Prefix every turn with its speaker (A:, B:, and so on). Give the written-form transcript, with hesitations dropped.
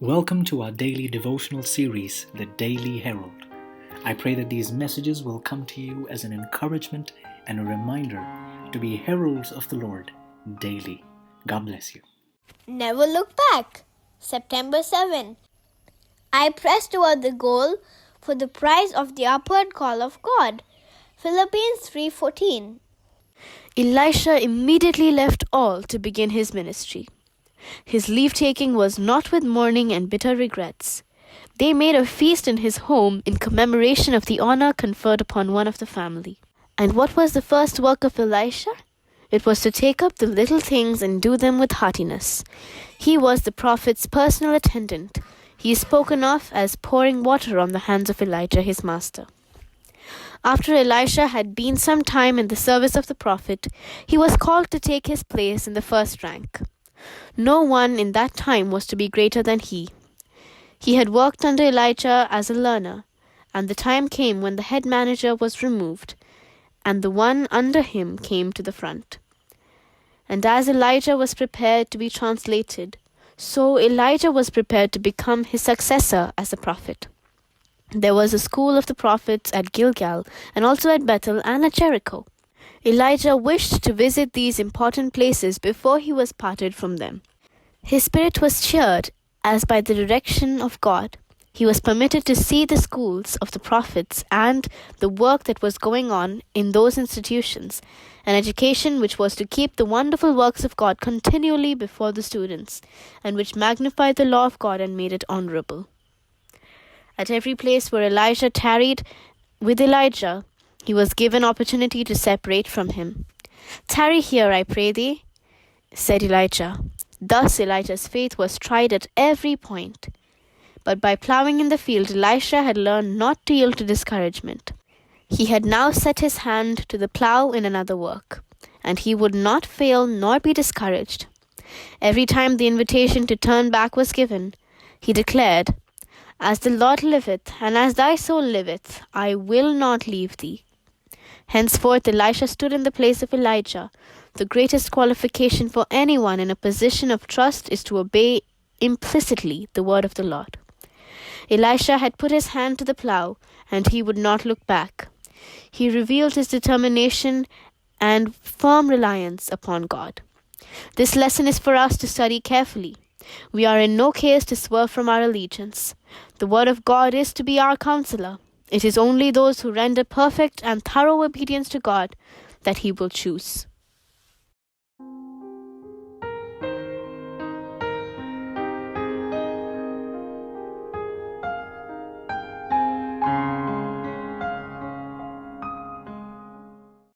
A: Welcome to our daily devotional series, The Daily Herald. I pray that these messages will come to you as an encouragement and a reminder to be heralds of the Lord daily. God bless you.
B: Never look back. September 7. I press toward the goal for the prize of the upward call of God. Philippians 3:14.
C: Elisha immediately left all to begin his ministry. His leave-taking was not with mourning and bitter regrets. They made a feast in his home in commemoration of the honor conferred upon one of the family. And what was the first work of Elisha? It was to take up the little things and do them with heartiness. He was the prophet's personal attendant. He is spoken of as pouring water on the hands of Elijah, his master. After Elisha had been some time in the service of the prophet, he was called to take his place in the first rank. No one in that time was to be greater than he. He had worked under Elijah as a learner, and the time came when the head manager was removed, and the one under him came to the front. And as Elijah was prepared to be translated, so Elijah was prepared to become his successor as a prophet. There was a school of the prophets at Gilgal, and also at Bethel and at Jericho. Elijah wished to visit these important places before he was parted from them. His spirit was cheered as by the direction of God, he was permitted to see the schools of the prophets and the work that was going on in those institutions, an education which was to keep the wonderful works of God continually before the students, and which magnified the law of God and made it honorable. At every place where Elisha tarried with Elijah, he was given opportunity to separate from him. "Tarry here, I pray thee," said Elijah. Thus Elijah's faith was tried at every point. But by plowing in the field, Elisha had learned not to yield to discouragement. He had now set his hand to the plow in another work, and he would not fail nor be discouraged. Every time the invitation to turn back was given, he declared, "As the Lord liveth, and as thy soul liveth, I will not leave thee." Henceforth Elisha stood in the place of Elijah. The greatest qualification for anyone in a position of trust is to obey implicitly the word of the Lord. Elisha had put his hand to the plow, and he would not look back. He revealed his determination and firm reliance upon God. This lesson is for us to study carefully. We are in no case to swerve from our allegiance. The word of God is to be our counselor. It is only those who render perfect and thorough obedience to God that he will choose.